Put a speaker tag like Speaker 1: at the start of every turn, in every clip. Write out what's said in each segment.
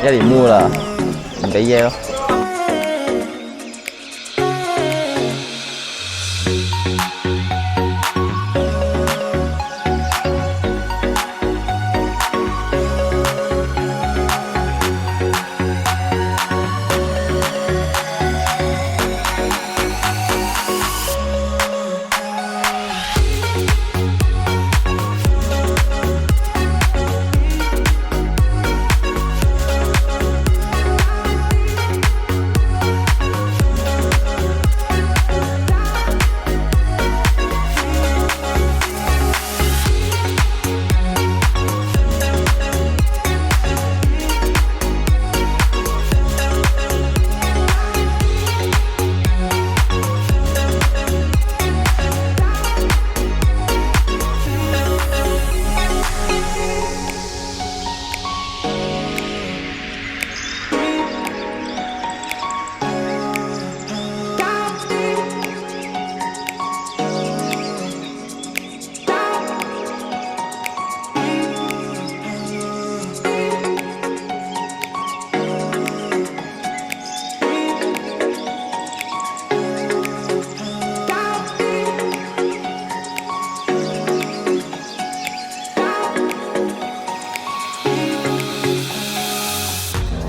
Speaker 1: 一年冇啦，唔俾嘢咯。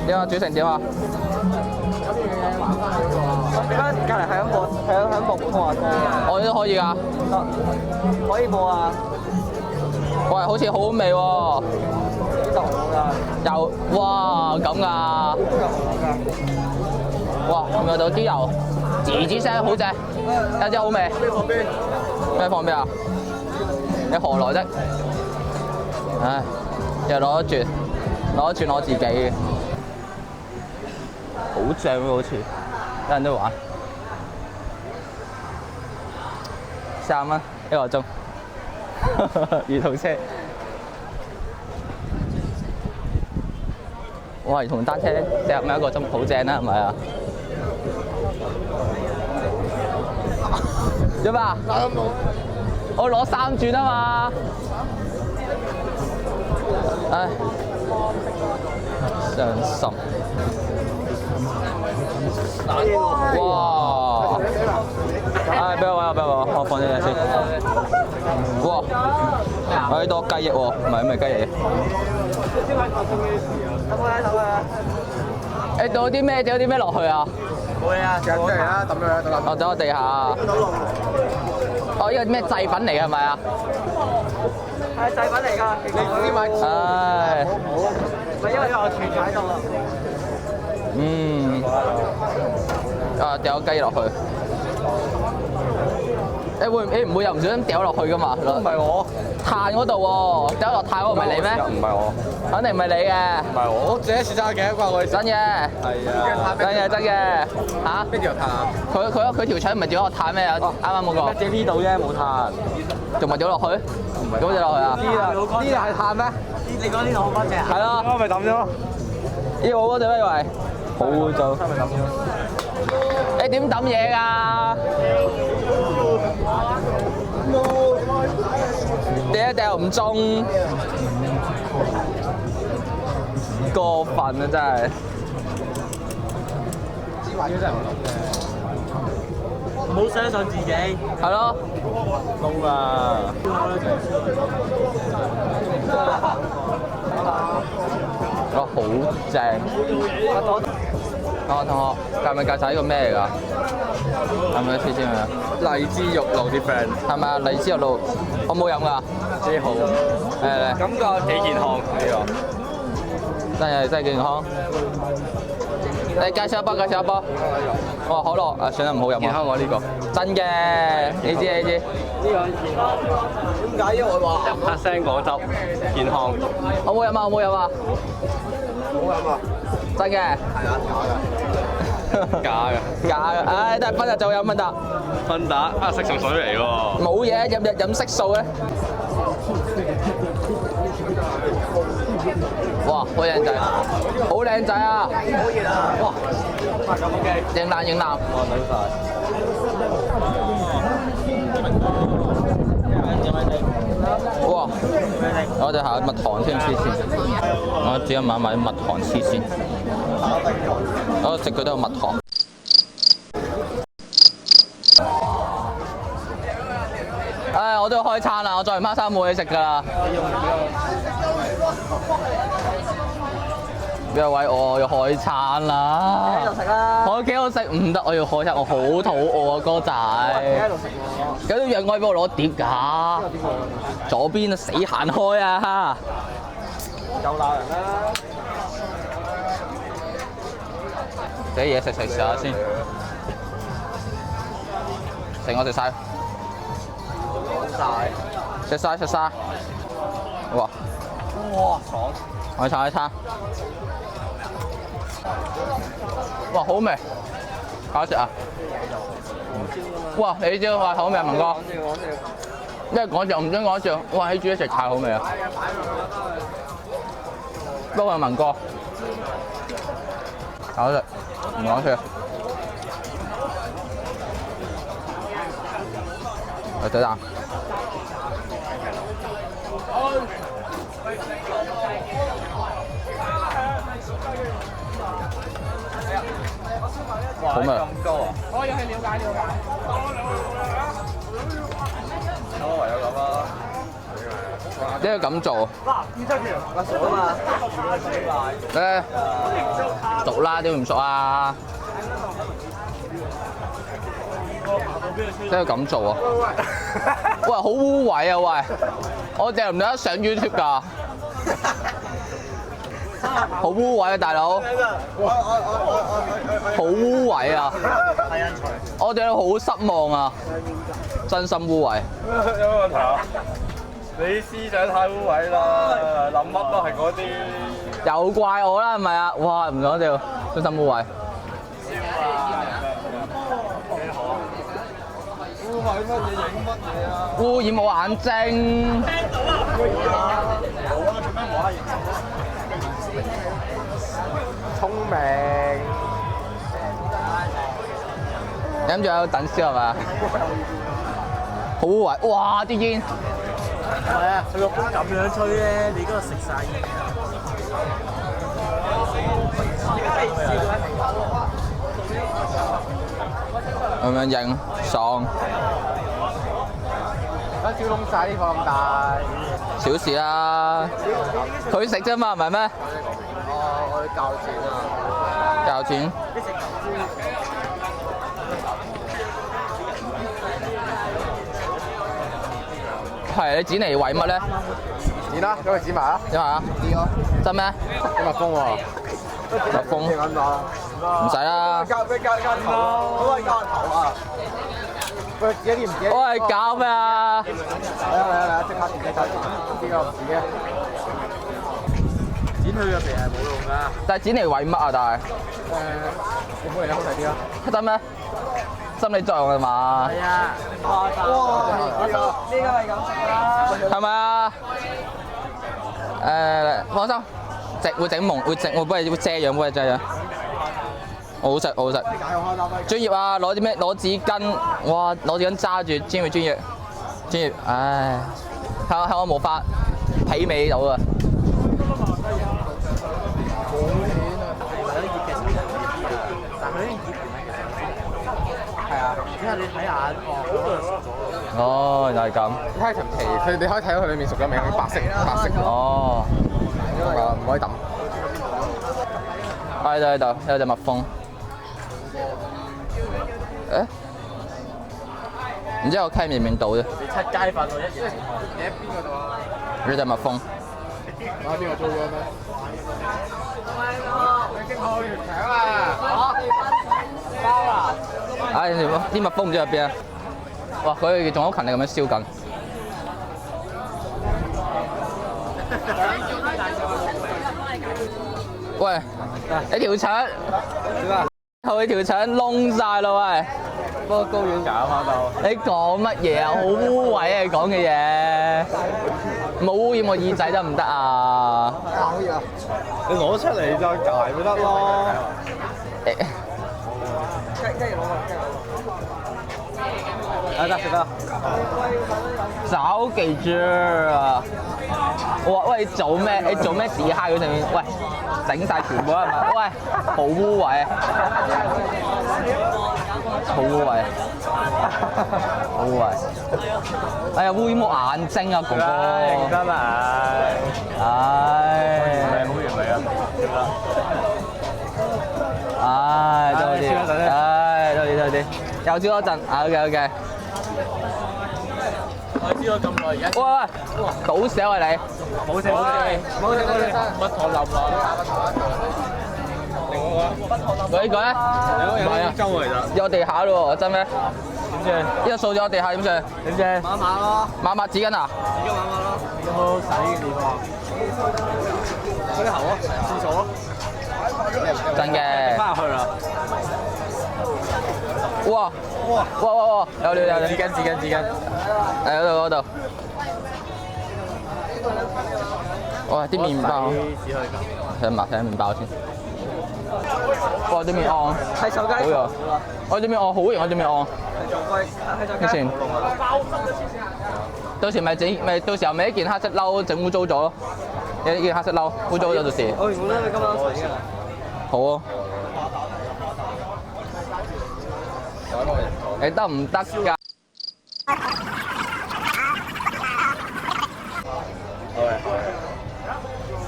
Speaker 1: 點啊？煮成點啊？
Speaker 2: 點解隔離係咁播普通話歌嘅？
Speaker 1: 我哋都可以㗎。
Speaker 2: 得，可以播啊！
Speaker 1: 喂，好似好好味喎。
Speaker 2: 呢度好㗎。
Speaker 1: 油，哇咁㗎。哇，聞到啲油，吱吱聲，好正，有隻好味。咩放邊啊？你何來的？唉，又攞一轉我自己嘅。好正喎，好似有人都玩，30蚊1個鐘，兒童車，哇！兒童單車40蚊1個鐘，好正啦，係咪啊？做咩啊？我攞3轉啊嘛，唉，傷心。哇！唉，俾我，我放啲嘢先。哇！我呢多雞翼喎，唔係咩雞翼？誒，掉啲咩落去啊？
Speaker 2: 冇嘢啊，掟出嚟啦，抌咗啦，
Speaker 1: 我抌落地下啊！哦，呢個咩製品嚟嘅係咪啊？
Speaker 2: 係製品嚟㗎，你自己買。
Speaker 1: 唉，
Speaker 2: 唔係因為我存喺度啊。
Speaker 1: 啊，掉個雞落去。你唔會又唔小心掉落去㗎嘛？
Speaker 2: 唔係我。
Speaker 1: 炭嗰度喎，掉落炭嗰個唔係你咩？
Speaker 2: 唔係我。
Speaker 1: 肯定唔係你嘅。
Speaker 2: 唔係我，我自己試揸嘅，關我事。
Speaker 1: 真嘅。
Speaker 2: 係啊。
Speaker 1: 真嘅。嚇？
Speaker 2: 邊條炭啊？
Speaker 1: 佢條腸唔係掉落炭咩？啱啱嗰個。
Speaker 2: 隻呢度啫，冇炭。
Speaker 1: 仲咪掉落去？咁掉落去啊？
Speaker 2: 呢度係炭咩？你講呢度好乾淨啊？
Speaker 1: 係咯。
Speaker 2: 我咪抌咗咯。
Speaker 1: 呢個好乾淨咩？以為？好污糟。
Speaker 2: 係咪抌咗？
Speaker 1: 你點抌嘢㗎？掉唔中，過分啊！真係。
Speaker 2: 指環真係唔諗嘅。唔好相信自己。
Speaker 1: 係咯。
Speaker 2: 撈啊！
Speaker 1: 哇，好正！同學，介唔介紹呢個咩嚟㗎？係咪試先啊？
Speaker 2: 荔枝肉露啲 friend
Speaker 1: 係咪啊？荔枝肉露，我冇飲㗎。
Speaker 2: 幾好。
Speaker 1: 嚟。
Speaker 2: 感覺幾健康呢個。
Speaker 1: 真係健康。你介紹一包。哇，可樂啊，算啦，唔好飲啊。
Speaker 2: 健康我呢個。
Speaker 1: 真嘅，你知。
Speaker 2: 呢個健康。點解？因為話黑聲果汁健康。
Speaker 1: 我冇飲啊。
Speaker 2: 冇飲啊。
Speaker 1: 真嘅。
Speaker 2: 係啊，假嘅。
Speaker 1: 唉，得分日就飲芬達。
Speaker 2: 芬達啊，色素水嚟喎。
Speaker 1: 冇嘢，飲色素咧。哇，好靚仔，好靚仔啊！
Speaker 2: 好熱啊！哇，咁 OK。
Speaker 1: 型男。
Speaker 2: 望到晒。
Speaker 1: 哇！我哋下蜜糖先黐線，我只一晚買蜜糖黐線。我食佢都有蜜糖。唉，我都要開餐啦，我再唔孖生冇嘢食㗎啦。邊個位我要開餐啦？
Speaker 2: 喺度食啦。
Speaker 1: 我幾好食唔得，我要開餐，我好肚餓啊，哥仔。
Speaker 2: 喺度食喎。
Speaker 1: 有啲讓我俾我攞碟㗎。左邊啊，死行開啊！
Speaker 2: 又鬧人啦！
Speaker 1: 啲嘢食下先，食我食晒，食晒，哇！
Speaker 2: 爽！
Speaker 1: 我炒一餐，哇好味，搞食啊！哇你呢招話好味啊，文哥，因為講笑唔准講笑，哇你煮得食太好味啊！不過文哥，搞食唔講笑。嚟對啖。好味。咁高啊！我要去了解。我唯有咁啦。呢個咁做。我熟啊嘛。熟啦，點會唔熟啊？真係咁做啊！喂，好污穢啊！喂，我哋唔得上 YouTube 㗎，好污穢啊，大佬！好污穢啊！我哋好失望啊！真心污穢。
Speaker 2: 有冇問題啊？你思想太污穢啦，諗乜都係嗰啲。
Speaker 1: 又怪我啦，係咪啊？哇，唔講笑，真心污穢。污穢乜嘢影乜嘢啊？污染我眼睛。聽到啊！好啊，做咩冇得影？聰明。飲住有等燒係咪啊？好污穢！哇！啲煙。係啊，佢個風咁樣吹咧，你嗰度食晒煙啊！咁樣影爽，而家燒窿曬呢個咁大，小事啦。佢食啫嘛，唔係咩？哦，我要交錢啊！交錢。係你剪嚟為乜咧？剪啦，咁咪剪埋啊！剪埋啊！真咩？有蜜蜂喎！蜜蜂。唔使啦。交咯！我係交頭啊！喂，自己唔自己？我係搞咩啊？嚟，即刻剪！邊個唔剪嘅？剪佢嘅皮係冇用㗎。但係剪嚟為乜啊？但係你本嚟好睇啲咯。真咩？心理作用係嘛？係啊！哇！呢個係咁食啦。係咪啊？放心，會整蒙，會幫你遮樣，幫你遮樣。我好食，我好食。專業啊！攞啲咩？攞紙巾，哇！攞紙巾揸住，專業專業。專業，唉，睇我冇法媲美到啊！冇錢啊！係啲熱嘅時候熱啲啊，但係佢啲熱係啊，因為你睇眼哦，就係咁。你睇層皮，你可以睇到佢裡面熟咗未？白色。哦。唔可以抌。喺度，有隻蜜蜂。誒？唔知我溪面面到啫。你出街瞓喎，你喺邊個度啊？呢隻蜜蜂。喺邊個租咗咩？你經過條腸啊！包啊！唉，啲蜜蜂唔知喺邊啊！哇，佢仲好勤力咁樣燒緊。喂，你條腸點啊？佢條腸窿曬啦喂！不過高遠搞啊到。你講乜嘢啊？好污穢啊！你講嘅嘢，冇污染我耳仔得唔得啊？你攞出嚟再解咪得咯。得食得。找幾隻啊！喂，你做咩？你做咩自嗨嗰上面？喂，整晒全部係咪？喂，好污穢，好污穢，好污穢！哎呀，烏木眼睛啊，哥哥！
Speaker 2: 認真啊！
Speaker 1: 唉，
Speaker 2: 好完美啊！
Speaker 1: 唉，多啲，唉，多啲，又燒多陣，OK。
Speaker 2: 我知道咁耐而家。
Speaker 1: 喂，倒瀉啊你！
Speaker 2: 冇食，乜糖淋落？另外
Speaker 1: 佢呢個咧？
Speaker 2: 唔係啊，周圍咋？
Speaker 1: 有地下咯喎，真咩？
Speaker 2: 點知？
Speaker 1: 呢個掃咗我地下點算？
Speaker 2: 點知？抹咯，
Speaker 1: 抹紙巾啊？
Speaker 2: 而家抹咯。有冇洗嘅地方？嗰啲喉咯，廁所咯。
Speaker 1: 真嘅。
Speaker 2: 翻入去啦。
Speaker 1: 哇！有料！
Speaker 2: 紙巾。
Speaker 1: 喺嗰度。哇！啲麵包。睇麵包先。哇！啲麵ăn。
Speaker 2: 係手雞。
Speaker 1: 好呀！我啲麵ăn好型，我啲麵ăn。以前。到時候咪一件黑色褸整污糟咗咯，一件黑色褸污糟咗到時。
Speaker 2: 我原本都係今晚洗㗎。
Speaker 1: 好啊。你得唔得㗎？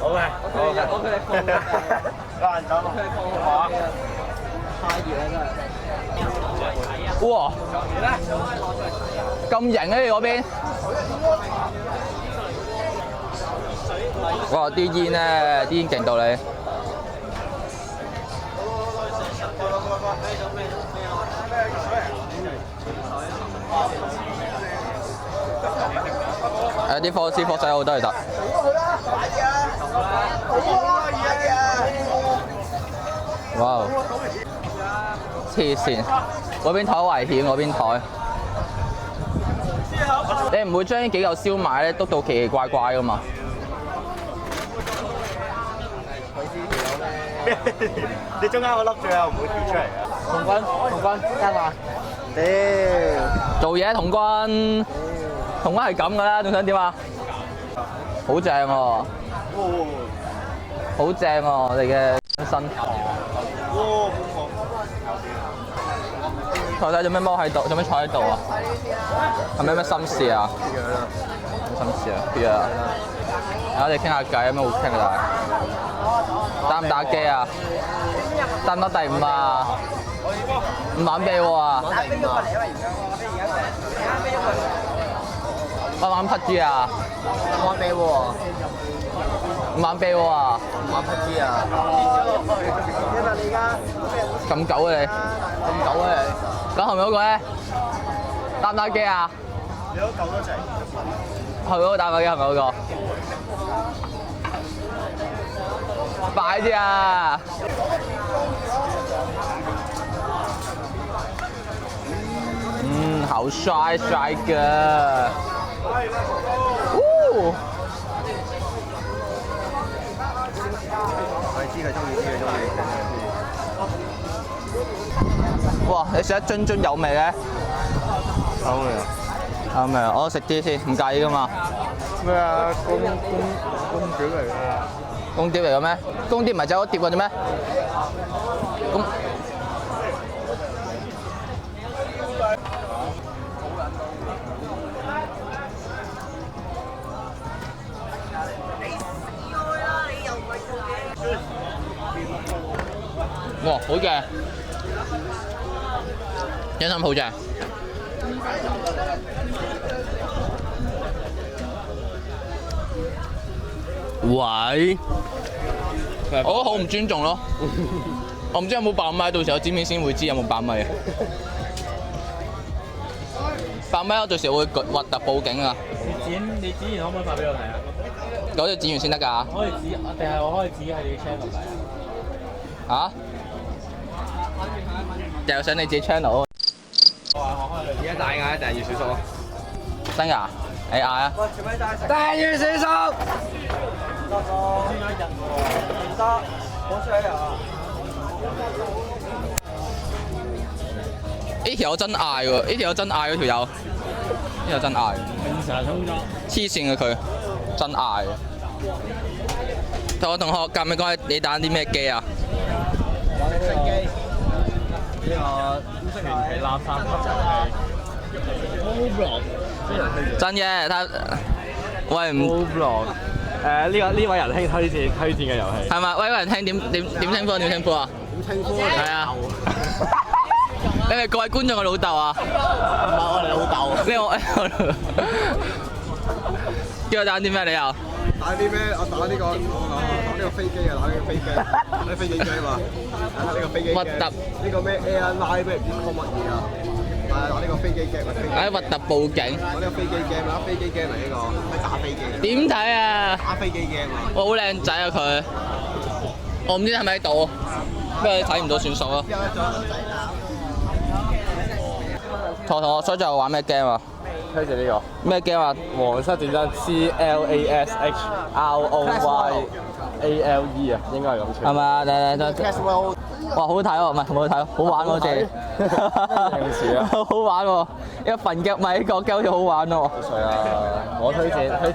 Speaker 2: 好嘅。難走啊！太熱啦真係。
Speaker 1: 哇！咁型啊你嗰邊？哇！啲煙咧，啲煙勁到你。啲科師科仔好多其實。哇！黐線，嗰邊台危險，嗰邊台。你唔會將呢幾嚿燒賣咧篤到奇奇怪怪噶嘛？
Speaker 2: 你中間嗰粒最後唔會跳出嚟嘅。童軍加埋。屌！
Speaker 1: 做嘢童軍係咁噶啦，仲想點啊？好正喎！好正喎！我哋嘅身。台仔做咩踎喺度？做咩坐喺度啊？係咪咩心事啊？咩心事啊？啲啊！我哋傾下偈，有咩好傾㗎？打唔打機啊？打唔打第5啊？唔玩啤喎啊！玩 PUBG 啊？
Speaker 2: 玩啤喎。
Speaker 1: 唔玩啤喎啊？
Speaker 2: 玩 PUBG 啊？
Speaker 1: 咁狗啊你！
Speaker 2: 咁狗啊你！
Speaker 1: 咁後面嗰個咧？打唔打機啊？
Speaker 2: 你都夠得滯。
Speaker 1: 後面嗰個打唔打機係咪嗰個？快啲啊！好帥哥！
Speaker 2: 我知佢中意。
Speaker 1: 哇！你食得津津有味嘅？
Speaker 2: 好味啊！
Speaker 1: 啱味啊！我食啲先，唔介意噶嘛？
Speaker 2: 咩啊？公屌嚟㗎！
Speaker 1: 公碟嚟嘅咩？公碟唔係就嗰碟嘅啫咩？公哇！好正，真心好正。
Speaker 2: 喂，
Speaker 1: 我覺得好唔尊重咯。我唔知有冇爆咪，到時候剪片先會知有冇爆咪。爆咪我到時會核突報警啊！
Speaker 2: 你剪完可唔可以發俾我睇啊？
Speaker 1: 嗰啲剪完先得㗎。
Speaker 2: 可以剪，定係我可以剪喺你 channel 睇啊？
Speaker 1: 嚇？掉上你自己 channel。
Speaker 2: 而家大嗌定係要小數？
Speaker 1: 真㗎？你嗌啊！
Speaker 2: 但係要小數。唔得，好水啊！
Speaker 1: 呢條友真嗌喎！呢條友真嗌嗰條友，呢條真嗌。
Speaker 2: 平常衝咗。
Speaker 1: 黐線嘅佢，真嗌。同我同學夾咪講你打啲咩機啊？
Speaker 2: 玩食機。呢個傳奇垃圾遊戲。
Speaker 1: 真嘅，喂唔
Speaker 2: Roblox。呢位仁兄推薦嘅遊戲。
Speaker 1: 係咪？喂，人聽點稱呼啊？點稱呼啊？
Speaker 2: 點稱呼？
Speaker 1: 係啊。你係各位觀眾嘅老豆啊？
Speaker 2: 唔係我哋老豆。
Speaker 1: 叫我打啲咩你又？
Speaker 2: 打啲咩？我打呢個，打呢個飛機啊！打呢個飛機，打啲飛機 game 啊！打呢個飛機 game。核突。呢個咩 Airline 咩唔知 call 乜嘢啊？係啊，打呢個飛機 game 啊！
Speaker 1: 哎，核突報警！
Speaker 2: 打呢個飛機 game 啦，飛機 game 嚟呢個，咩打飛機？
Speaker 1: 點睇啊？
Speaker 2: 打飛機 game 啊！
Speaker 1: 我好靚仔啊佢，我唔知係咪喺度，不過睇唔到算數咯。同學，所以最後玩咩 game 啊？
Speaker 2: 推薦呢個
Speaker 1: 咩 game 啊？
Speaker 2: 皇室戰爭 CLASHROYALE 啊，應該係咁串。
Speaker 1: 係咪啊？嚟，哇，好睇喎，唔係好睇，好玩喎，正。
Speaker 2: 正詞啊！
Speaker 1: 好玩喎，一個墳腳米國雞好似好玩喎。
Speaker 2: 好水啊！我推薦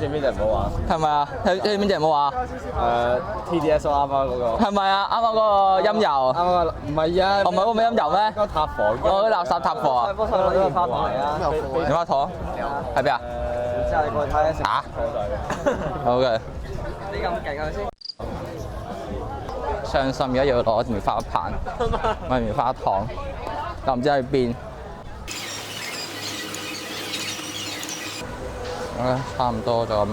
Speaker 2: 邊隻唔好玩？
Speaker 1: 係咪啊？推薦邊隻唔好玩
Speaker 2: ？TDS 啱啱嗰個。
Speaker 1: 係咪啊？啱啱嗰個陰油。啱啱唔係啊？唔係嗰個咩陰油咩？嗰個
Speaker 2: 塔房。
Speaker 1: 哦，嗰垃圾塔房啊！
Speaker 2: 幫手攞呢個塔房嚟啊！
Speaker 1: 你媽糖？喺邊啊？
Speaker 2: 之後你過去睇下食。嚇？
Speaker 1: 好嘅。
Speaker 2: 你咁勁係咪先？
Speaker 1: 傷心而家要攞棉花棒，買棉花糖，但唔知喺邊。差唔多就咁。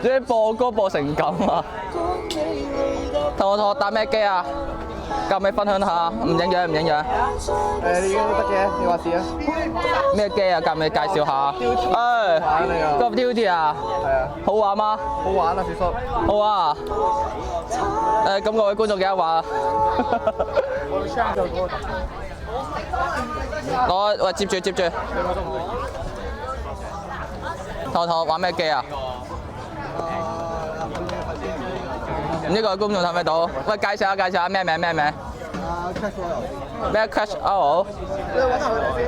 Speaker 1: 啲播歌播成咁啊！同學打咩機啊？教你分享下，唔影樣唔影樣。
Speaker 2: 你已經得嘅，你話事啊。
Speaker 1: 咩機啊？教你介紹下。個 Duty 啊？
Speaker 2: 係啊。
Speaker 1: 好玩嗎？
Speaker 2: 好玩啊，小叔。
Speaker 1: 好啊！咁各位觀眾記得話。攞喂接住。同學玩咩機啊？唔知各位觀眾睇唔睇到？喂，介紹下咩名？咩 Clash Royale？
Speaker 2: 你揾下佢哋先。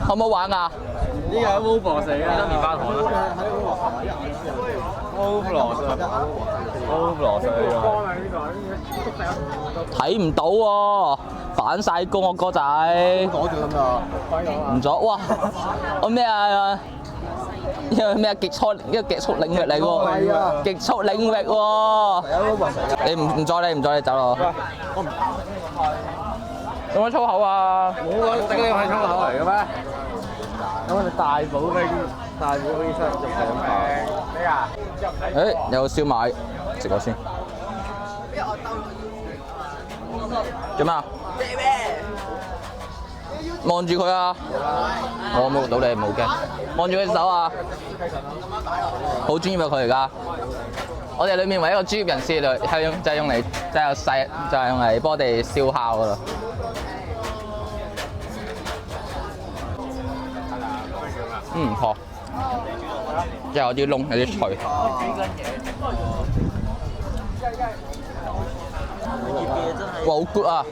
Speaker 1: 好唔好玩啊？
Speaker 2: 呢個係 Roblox 嚟㗎。棉花糖啦。Roblox
Speaker 1: 睇唔到喎，反晒光我哥仔。
Speaker 2: 攞住咁啊！
Speaker 1: 唔咗，哇！我咩啊？因為咩極速領域嚟喎，極速領域喎。你唔阻你走咯。有冇粗口啊？
Speaker 2: 冇啊！整呢個係粗口嚟嘅咩？咁我哋大寶兵出入上牌。咩啊？
Speaker 1: 誒，有燒賣，食咗先。做咩啊？望住佢啊！我冇到你，冇驚。望住佢隻手啊！好專業啊佢而家。我哋裏面唯一一個專業人士就係用嚟就係用嚟幫我哋燒烤噶啦。唔錯，即係有啲窿，有啲脆。哇，好 good 啊！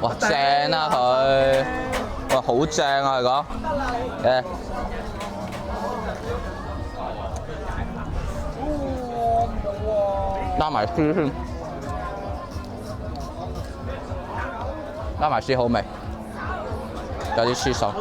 Speaker 1: 哇，正啊佢！哇，好正啊佢講。誒。拉埋絲先。拉埋絲好味，有啲黐手。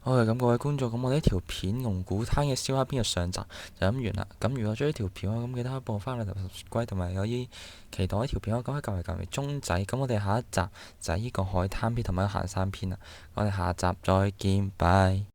Speaker 1: 好嘅，咁各位觀眾，咁我呢條片龍鼓灘嘅燒烤片嘅上集就咁完啦。咁如果中意呢條片嘅話，咁記得可以幫我翻嚟subscribe，同埋有啲期待呢條片可以撳埋鐘仔。咁我哋下一集就係呢個海灘片同埋行山片啦。我哋下集再見，拜。